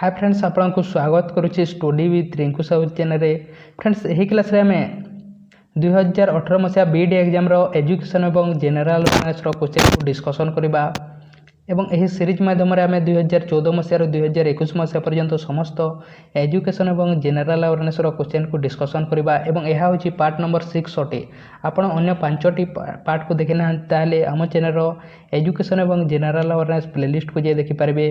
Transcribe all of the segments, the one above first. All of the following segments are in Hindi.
हाय फ्रेंड्स, आपको स्वागत करुच्ची study with Rinku Sahu channel रे। फ्रेंड्स, यही क्लास रे आमे 2018 मसीहा बीडी एग्जाम रो एजुकेशन एवं जनरल अवेयरनेस रो क्वेश्चन को डिस्कशन करबा एवं एही सीरीज माध्यम रे आमे 2014 मसीहा रो 2021 मसीहा पर्यंत समस्त एजुकेशन एवं जनरल अवेयरनेस रो क्वेश्चन को डिस्कशन करबा एवं एहा होची पार्ट नंबर 6 अटे। आपण अन्य 5टी पार्ट को देखिना ताले हम चैनल रो एजुकेशन एवं जनरल अवेयरनेस प्लेलिस्ट को जे देखि पारबे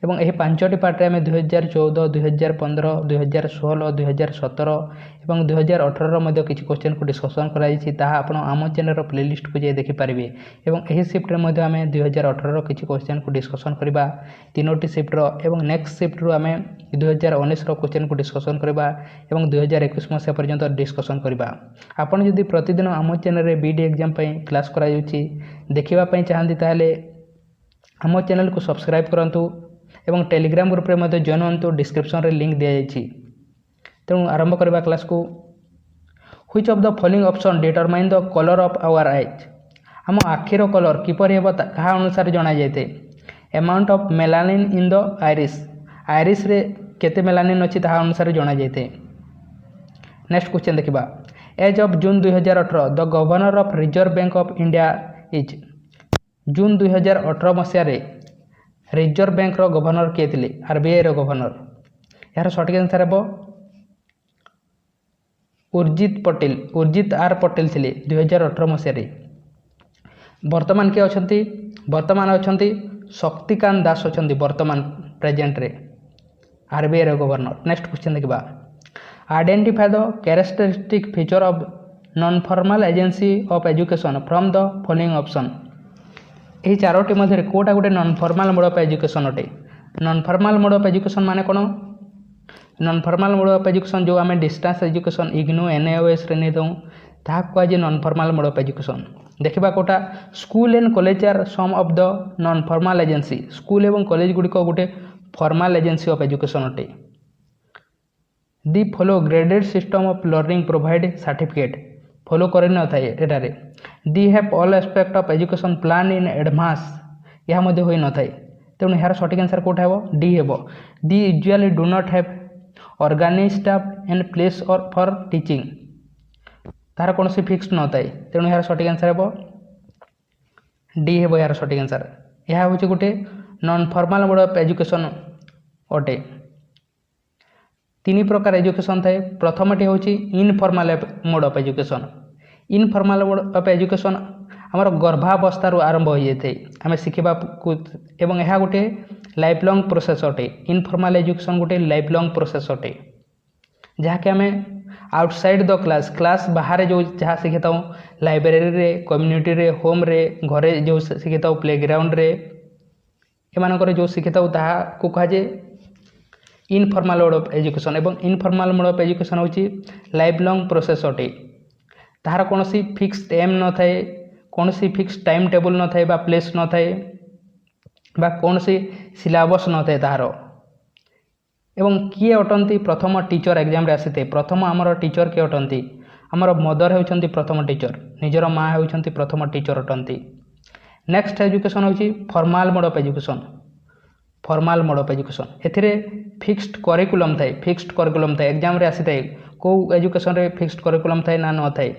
एवं यही 5टी पार्ट में 2014, 2015, 2016, 2017 एवं 2018 मध्य किसी क्वेश्चन को डिस्कशन कराई ताहा आम चैनल प्लेलिस्ट को जाए देखिपारे एवं यही शिफ्ट में आम 2018 किसी क्वेश्चन को डिस्कशन करवा 3टी शिफ्ट्र एवं नेक्स्ट शिफ्ट रू आम 2019 क्वेश्चन को डिस्कशन करवा एवं 2021 मसीहा पर्यंत डिस्कशन करवा। आपड़ जदि प्रतिदिन आम चैनल बीडी एग्जाम क्लास कराई देखापी चाहती ताहले आम चैनल को सब्सक्राइब करंतु एवं टेलीग्राम ग्रुप रे मध्य जॉइन होंतु। डिस्क्रिप्शन रे लिंक दिया जाइछि। तेणु आरंभ करबा क्लास को। Which of the following option determine the colour of our eyes. आम आखिर कलर किपरि हेबो कहा अनुसार जणा जायते। Amount of melanin in the iris. Iris रे केते मेलानिन अछि ताहा अनुसार जणा जायते। नेक्स्ट क्वेश्चन देखिबा। As of June 2018 the governor of Reserve Bank of India is. June 2018 मसीह रे रिजर्व बैंक रो गवर्नर किए थे। आरबीआई रो गवर्नर। यार सठिक आंसर हे उर्जित आर पटेल थे 2018 मसीह रे। वर्तमान किए अछंती? वर्तमान अछंती शक्तिकांत दास अछंती वर्तमान प्रेजेंट रे आरबीआई रो गवर्नर। नेक्स्ट क्वेश्चन देखिबा। Identify the characteristic feature of non formal agency of education from the following option. यही 4टी मध्य कोटा गोटे non formal mode of education अटे। Non formal mode of education माने कौन? Non formal mode of education जो आम डिस्टेंस एजुकेशन इग्नू एनएओएस रे नहीं दऊँ ताहा कहुए non formal mode of education. देखा कोटा school and college are some of the non formal agency. School एवं कॉलेज गुड़िक गोटे फॉर्मल एजेंसी ऑफ एजुकेशन अटे। They follow graded system of learning provide certificate follow कर न थाए एटारे। They have all aspect of education plan in advance यह मध्य होई न थाए। तेणु यार सठिक आंसर कोटा हेबो डी हेबो। They usually do not have organized staff and place or for teaching तार कौन सी फिक्स न थाए। तेणु यार सठिक आंसर हेबो डी हेबो। यार सठिक आंसर यह होची गोटे non formal mode of education अटे। 3 प्रकार एजुकेशन थाए। प्रथमटी होची informal mode of education. Informal mode of education आमर गर्भावस्थार आरंभ हो जाए आम शिखा एवं यह गोटे लाइफ लॉन्ग प्रोसेस अटे। इनफॉर्मल एजुकेशन गोटे लाइफ लॉन्ग प्रोसेस अटे जहाँकि आम आउटसाइड द क्लास बाहर जो जहाँ शिखी था लाइब्रेरी रे, कम्युनिटी रे, होम रे, घरे जो शिखी था प्लेग्राउंड रे एमानकर जो शिखी था ताहा को कहुए इनफॉर्मल मोड ऑफ एजुकेशन। एवं इनफॉर्मल मोड ऑफ एजुकेशन होची लाइफ लॉन्ग प्रोसेस अटे। ताहार कौन सी फिक्स एम न थाए, कौन सी फिक्स टाइम टेबल न थाए बा प्लेस न थाए बा कौन सी सिलेबस न थाए ताहार। एवं किए अटंती प्रथम टीचर एग्जाम रे आसीते। प्रथम आमर टीचर किए अटंती? आमर मदर होचंती प्रथम टीचर। निजर माँ होचंती प्रथम टीचर अटंती। नेक्स्ट एजुकेशन होची formal mode of education. Formal mode of education एथिरे फिक्स्ड करिकुलम थाए। फिक्स्ड करिकुलम थाए एग्जाम रे आसी थाए। को एजुकेशन रे फिक्स्ड करिकुलम थाए ना न थाए।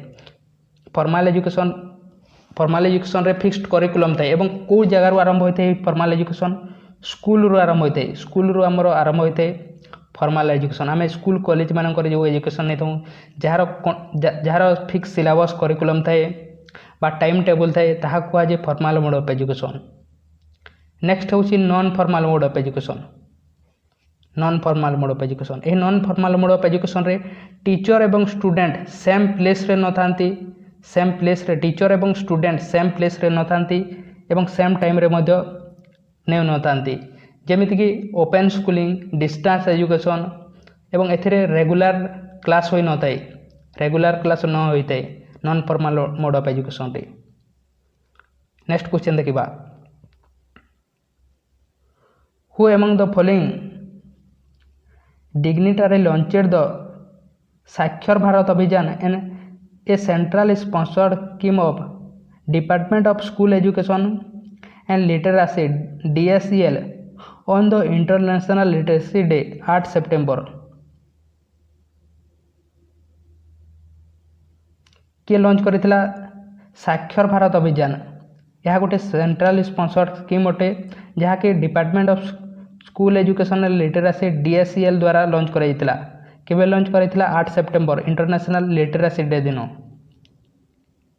फॉर्मल एजुकेशन रे फिक्स्ड करिकुलम थाए एवं को जगह रु आरंभ होते है फॉर्मल एजुकेशन? स्कूल रु आरंभ होते है। स्कूल रु आमर आरंभ होते फॉर्मल एजुकेशन। आम स्कूल कॉलेज मानकर जो एजुकेशन नहीं था जार फिक्स सिलेबस करिकुलम थाए बा टाइम टेबल थाए ताहा कहुए formal mode of education. Next होची non formal mode of education. Non formal mode of education ए non formal mode of education रे टीचर एवं स्टूडेंट सेम प्लेस रे न थांती। सेम प्लेस रे टीचर एवं स्टूडेंट सेम प्लेस रे न थांती एवं सेम टाइम रे मध्य ने न थांती। जेमिति कि ओपन स्कूलिंग, डिस्टेंस एजुकेशन एवं एथिरे रेगुलर क्लास होई न थाए। रेगुलर क्लास न होइते non formal mode of education रे। नेक्स्ट क्वेश्चन देखिबा। Who among the following dignitary launched the साक्षर भारत अभियान and a central sponsored scheme of Department of School Education and Literacy DSEL on the international Literacy day 8 September किए लॉन्च करथिला साक्षर भारत अभियान यह गोटे सेंट्रल स्पॉन्सर्ड स्कीम अटे जहाँकि Department of School Education Literacy DSEL द्वारा लॉन्च कराइथिला केबे लॉन्च कराइथिला 8 सेप्टेम्बर इंटरनेशनल लिटरेसी डे दिन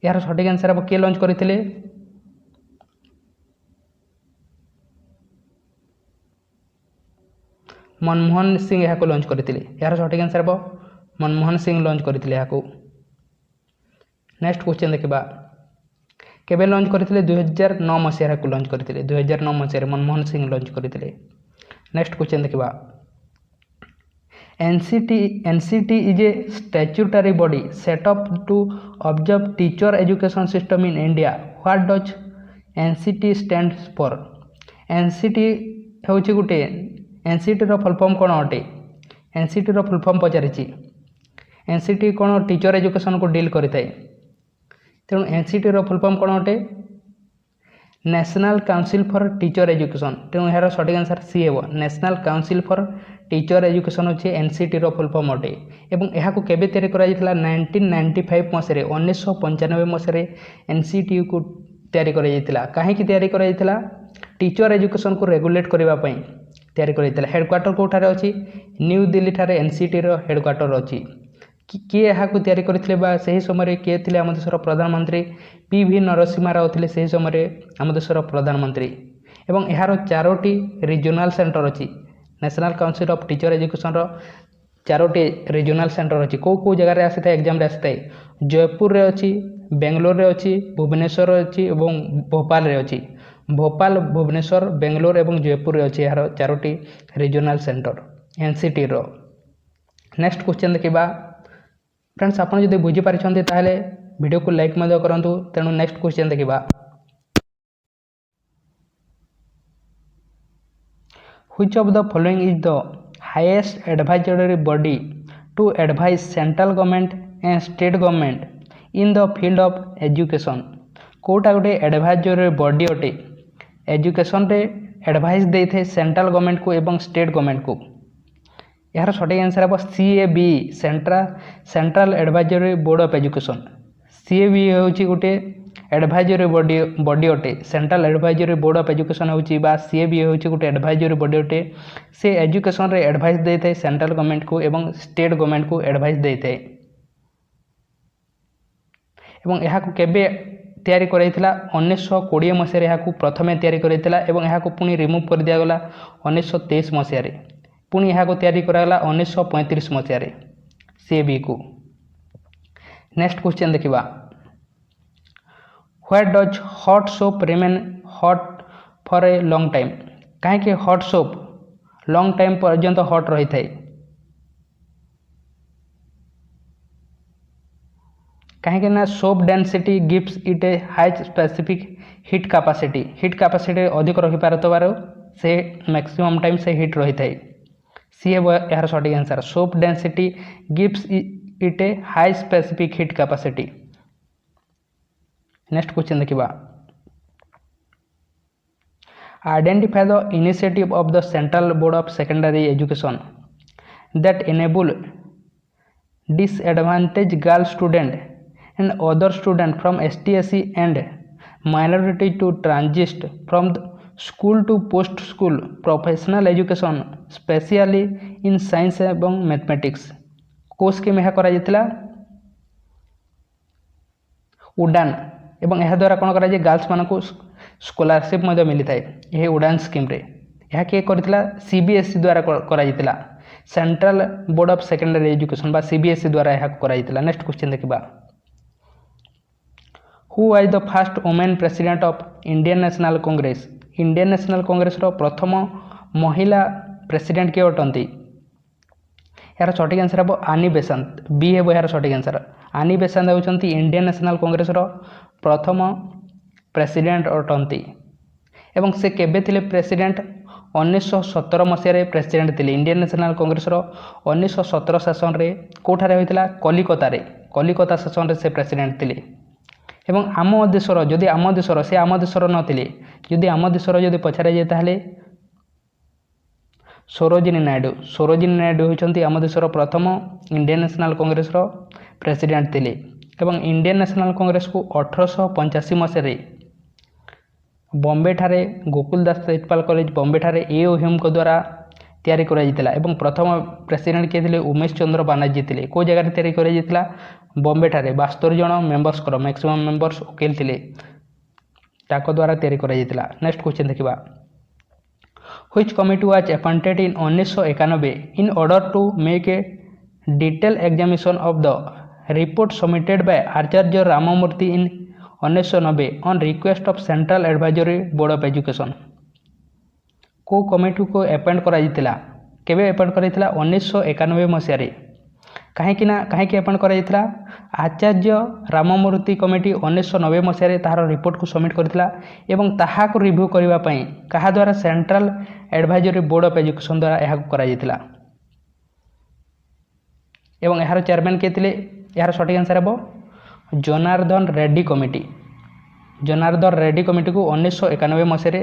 यार सठिक आंसर अब किए लॉन्च करथिले मनमोहन सिंह यहाँ लॉन्च करते यार सठिक आंसर हम मनमोहन सिंह लॉन्च करते यहाँ नेक्स्ट क्वेश्चन देखा केबे लॉन्च करते 2009 मसीह को लॉन्च करते 2009 मसीह मनमोहन सिंह लॉन्च करते नेक्स्ट क्वेश्चन देखा NCT is a statutory body set up to observe teacher education system in India what does NCT stands for NCT हूँ गोटे NCT रो फुल फॉर्म कौन अटे NCT रो फुल फॉर्म पचारि NCT कौन टीचर एजुकेशन को डील करें तेणु NCT रो फुल फॉर्म कौन अटे national council for teacher education तेणु यार सठिक आंसर सी हे national council for teacher education अच्छे NCT रो फुल फॉर्म अटे एवं यहाँ केबे तैयारी करा 1995 मसीह 1995 मसीह NCT को तैयारी करा कहीं तैयारी करा टीचर एजुकेशन को रेगुलेट करने तैयारी कर हेडक्वार्टर कौटारे अच्छी न्यू दिल्ली ठारे NCT रो हेडक्वार्टर अच्छी किए यहाँ तैयारी करथिले बा सही समय किए थे आम देशर प्रधानमंत्री PV नरसिम्हा राव थे सही समय आम देशर प्रधानमंत्री एवं यार 4टी रिजनल सेंटर अच्छी National Council of Teacher Education 4टी रिजनल सेंटर अच्छी कौ जगार आसी था एग्जाम आसी था जयपुर रे अच्छी बेंगलोर रे अच्छी भुवनेश्वर अच्छी और भोपाल रे अच्छी भोपाल भुवनेश्वर बेंगलोर और जयपुर अच्छी यार 4टी रिजनल सेंटर NCT रो नेक्स्ट क्वेश्चन देखा फ्रेंड्स आप जो बुझीपारी ताहले वीडियो को लाइक करूँ तेणु नेक्स्ट क्वेश्चन देखा which of the following is the highest advisory body to advise central government and state government in the field of education कोटा गोटे एडवाइजरी बॉडी अटे एजुकेशन रे एडवाइस दे थे सेंट्रल गवर्नमेंट को एवं स्टेट गवर्नमेंट को यार सठिक आंसर हम CAB central advisory board of education CAB हूँ गोटे एडवाइजरी बॉडी अटे central advisory board of education हूँ CAB हूँ गोटे एडवाइजरी बॉडी अटे से एजुकेशन रे एडवाइस दे थे सेंट्रल गवर्नमेंट को एवं स्टेट गवर्नमेंट को एडवाइस दे थे एवं यहाँ केबे तैयारी कराइथिला 1920 मसीह यहाँ प्रथमे तैयारी कराइथिला एवं यहाँ पुणी रिमूव कर दिगला 1923 मसीह पुणी यहाँ तैयारी कराला 1935 मसीह CAB को नेक्स्ट क्वेश्चन देखा what does hot soap remain hot for a long time कहीं हॉट सोप लॉन्ग टाइम पर्यंत हॉट रही थाए कहीं soap density gives it a high specific heat capacity अधिक रही पार से मैक्सिमम टाइम से हिट रही थाए सी यार सठिक answer soap density gives it a high specific heat capacity next question देखा identify the initiative of the Central Board of Secondary Education that enable disadvantage girl student and other students from ST/SC and minority to transit from the school to post school professional education specially in science एवं मैथमेटिक्स को स्कीम यह करा उड़ान एवं यह द्वारा कौन कर गर्ल्स मान को स्कॉलरशिप मिली था यह उड़ान स्कीम रे यह किए कर CBSE द्वारा करा Central Board of Secondary Education बा CBSE द्वारा यह करा नेक्स्ट क्वेश्चन देखा who was the first women president of Indian National Congress रो प्रथम महिला प्रेसिडेंट किए अटंती यार सठिक आंसर हम आनी बेसांत बी हे यार सठिक आंसर आनी बेसांत होती इंडियन नेशनल कांग्रेस रो प्रथम प्रेसिडेंट अटंती एवं से केबे थिले प्रेसिडेंट 1917 मसीह प्रेसिडेंट थे इंडियन नेशनल कांग्रेस रो 1917 सेसन रे कोठारे होइतिला कलिकता सेसन रे से प्रेसिडेंट थे एवं आम देशर जदि आम देशर से आम देशर नथिले जदि आम देशर जदि पछारे जाए ताहले ସରୋଜିନୀ ନାଇଡୁ ହେଉଛନ୍ତି ଆମ ଦେଶର ପ୍ରଥମ ଇଣ୍ଡିଆନ୍ ନ୍ୟାସନାଲ୍ କଂଗ୍ରେସର ପ୍ରେସିଡେଣ୍ଟ ଥିଲେ ଏବଂ ଇଣ୍ଡିଆନ୍ ନ୍ୟାସନାଲ୍ କଂଗ୍ରେସକୁ 1885 ମସିହାରେ ବମ୍ବେଠାରେ ଗୋକୁଲ ଦାସ ତେଜପାଲ କଲେଜ ବମ୍ବେଠାରେ A.O. ହ୍ୟୁମଙ୍କ ଦ୍ୱାରା ତିଆରି କରାଯାଇଥିଲା ଏବଂ ପ୍ରଥମ ପ୍ରେସିଡେଣ୍ଟ କିଏ ଥିଲେ ଉମେଶ ଚନ୍ଦ୍ର ବାନାର୍ଜୀ ଥିଲେ। କେଉଁ ଜାଗାରେ ତିଆରି କରାଯାଇଥିଲା? ବମ୍ବେଠାରେ 72 ଜଣ ମେମ୍ବର୍ସଙ୍କର ମ୍ୟାକ୍ସିମମ୍ ମେମ୍ବର୍ସ ଓକିଲ ଥିଲେ ତାଙ୍କ ଦ୍ୱାରା ତିଆରି କରାଯାଇଥିଲା। ନେକ୍ସଟ କ୍ୱେଶ୍ଚନ୍ ଦେଖିବା। Which committee was appointed in 1991 in order to make a detailed examination of the report submitted by Acharya Ramamurthy in 1990 on request of Central Advisory Board of Education? को कमिटी को अपॉइंट कराଯାଇଥିଲା केबे अपॉइंट कराଯାଇଥିଲା 1991 मसियारे कहीं अपॉइंट कराଯାଇଥିଲା आचार्य राममूर्ति कमिटी 1990 मसियारे तार रिपोर्ट को सबमिट करथिला एवं ताहा को रिव्यू करबा पई कहा द्वारा central advisory board of education द्वारा यह कराଯାଇଥିଲା एवं यार चेयरमैन के थिले यार सटीक आंसर हेबो जनार्दन रेड्डी कमिटी को 1991 मसियारे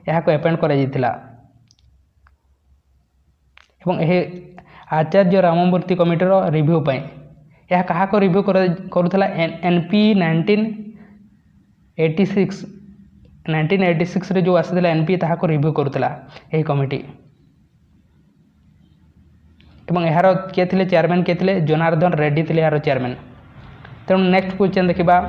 यह अपॉइंट कराଯାଇଥିଲା एवं यह आचार्य राममूर्ति कमिटर रिव्यू पाई यह क्या रिव्यू करुला NP 1986 रे जो आसाला NP ताहा रिव्यू करुला यही कमिटी एवं यार किए थे चेयरमैन किए थे जनार्दन रेड्डी थे यार चेयरमैन। तेणु नेक्स्ट क्वेश्चन देखा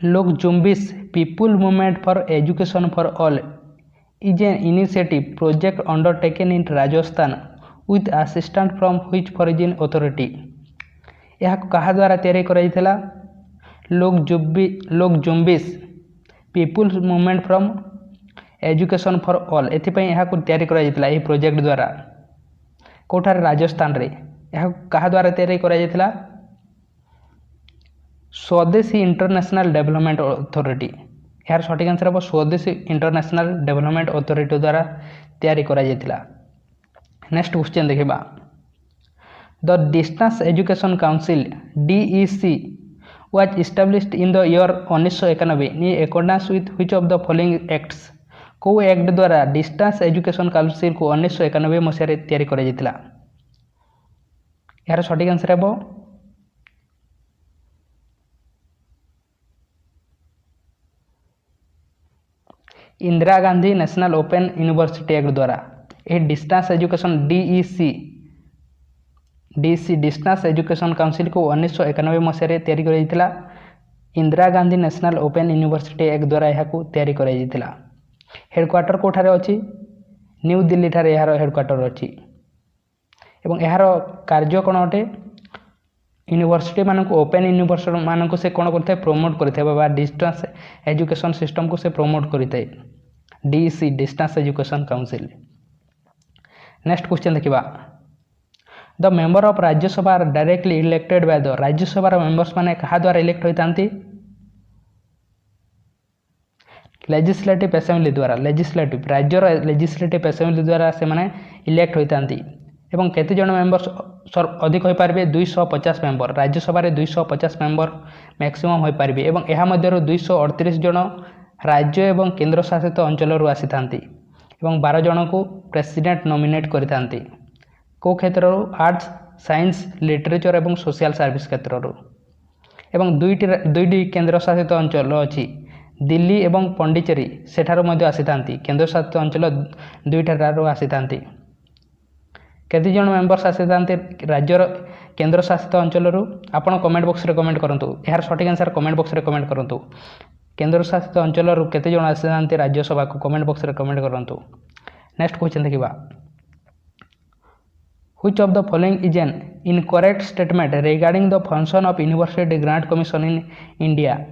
Lok Jumbish people movement for education for all is an initiative project undertaken in Rajasthan with assistance from which foreign authority? यह कहा द्वारा तैयारी कराइथिला Lok Jumbish people's movement from education for all एथिपई यह तैयारी कराइथिला एही प्रोजेक्ट द्वारा कोठार राजस्थान रे यह कहा द्वारा तैयारी कराइथिला स्वदेशी इंटरनेशनल डेवलपमेंट अथॉरिटी यार सटीक आंसर हम स्वदेशी इंटरनेशनल डेवलपमेंट अथॉरिटी द्वारा तैयारी कराଯାଇଥିଲା। नेक्स्ट क्वेश्चन देखा the distance Education council DEC was established in the year 1991 in accordance with which of the following acts? को एक्ट द्वारा डिस्टेंस एजुकेशन काउंसिल को 1991 मसीह तैयारी कराଯାଇଥିଲା यार सटीक आंसर हम Indira Gandhi National Open University Act द्वारा यह distance education DEC Distance Education Council को 1991 मसीह तैयारी कराଯାଇଥିଲା Indira Gandhi National Open University Act द्वारा यह तैयारी कराଯାଇଥିଲା। हेडक्वार्टर कोठारे अच्छी न्यू दिल्ली ठारे यार हेडक्वार्टर अच्छी एवं यार कार्य कौन अटे यूनिवर्सिटी मानक ओपन यूनिवर्सिटी मानक से कौन करता है प्रमोट करता है डिस्टेंस एजुकेशन सिस्टम को से प्रमोट करता है DEC Distance Education Council. Next question देखा the member of Rajya Sabha are directly elected by the Rajya Sabha members माने कहा द्वारा इलेक्ट होता लेजिस्लेटिव असेंबली द्वारा राज्यर लेजिस्लेटिव असेंबली द्वारा से माने इलेक्ट होता एवं केते जन मेंबर्स अधिक हो पारे 250 मेंबर राज्यसभा 250 मेंबर मैक्सिमम हो पारे एवं यह मध्य 238 जन राज्य एवं केंद्र शासित अंचल आसी था एवं 12 जन को प्रेसिडेंट नॉमिनेट करते को क्षेत्र आर्ट्स साइंस लिटरेचर एवं सोशल सर्विस क्षेत्र एवं दुईटी केंद्र शासित अंचल अच्छी दिल्ली एवं पंडिचेरी सेठार आसी था केंद्र शासित अंचल दुईटार आसी था केते जन मेंबर्स आसी था राज्यर केंद्र शासित अंचल आपन कमेंट बॉक्स रे कमेंट करंतु यार सटीक आंसर कमेंट बॉक्स रे कमेंट करंतु केंद्र शासित अंचल केते जन आसी था राज्यसभा को कमेंट बॉक्स रे कमेंट करंतु। नेक्स्ट क्वेश्चन देखिबा Which of the following is an incorrect statement regarding the function of University Grant Commission in India?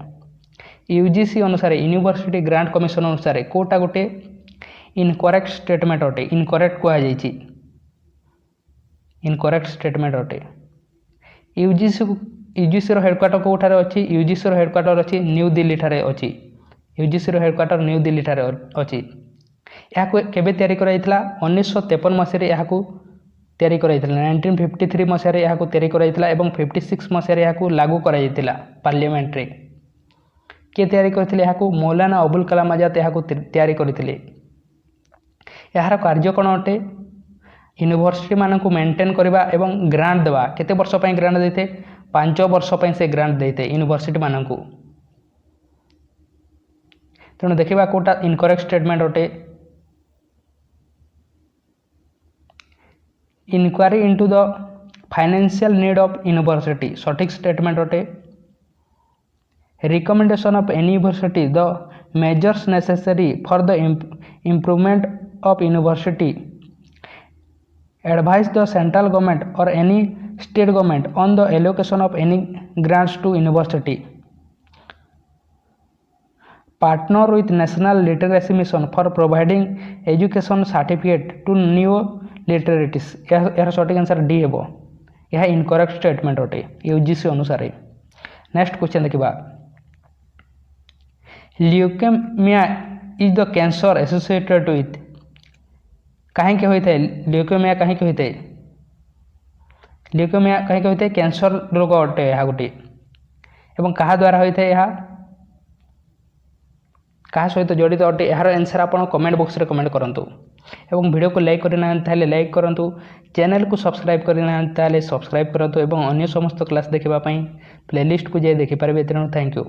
UGC अनुसार यूनिवर्सिटी ग्रांट कमिशन अनुसार कोटा गोटे इनकरेक्ट स्टेटमेंट अटे इनकरेक्ट कहुई इनकरेक्ट स्टेटमेंट अटे यूजीसी हेडक्वार्टर कौटारे अच्छी यूजीसी हेडक्वार्टर अच्छी न्यू दिल्ली ठारे अच्छी यूजीसी हेडक्वार्टर न्यू दिल्ली ठारे अच्छी यह केबे तैयारी कराइथिला 1953 मसीह यह तैयारी कराइथिला 1953 मसीह यह तैयारी कराइथिला एवं 56 मसीह यह लागू कराइथिला पार्लियामेंट रे किए तैयारी करथिले एहाकू मौलाना अबुल कलाम आजाद एहाकू तैयारी करथिले। यार कार्य कौन अटे यूनिवर्सिटी मानक मेंटेन करवा एवं ग्रांट देवा केते वर्ष पई ग्रांट देते 5 वर्ष पई से ग्रांट देते यूनिवर्सिटी मानक। तेणु देखा कोटा इनकरेक्ट स्टेटमेंट अटे inquiry into the financial need of university सठिक स्टेटमेंट अटे। Recommendation of any university the measures necessary for the improvement of university advise the central government or any state government on the allocation of any grants to university partner with national literacy mission for providing education certificate to new literates यार सटीक आंसर डी हेबो यह इनकरेक्ट स्टेटमेंट अटे यूजीसी अनुसार। नेक्स्ट क्वेश्चन देखिबा leukaemia is the cancer associated with कहीं होता है ल्यूकेमिया कहीं होता है ल्यूकेमिया कहीं होता है कैंसर रोग अटे यह गोटे एवं क्या द्वारा होता है यह क्या सहित जड़ित अटे यार आंसर आप कमेंट बॉक्स रे कमेंट करूँ एवं वीडियो को लाइक करना लाइक करूँ चैनल को सब्सक्राइब करना सब्सक्राइब करूँ और अन्य समस्त क्लास देखापी प्लेलिस्ट को जाए देखिपारे। तेणु थैंक यू।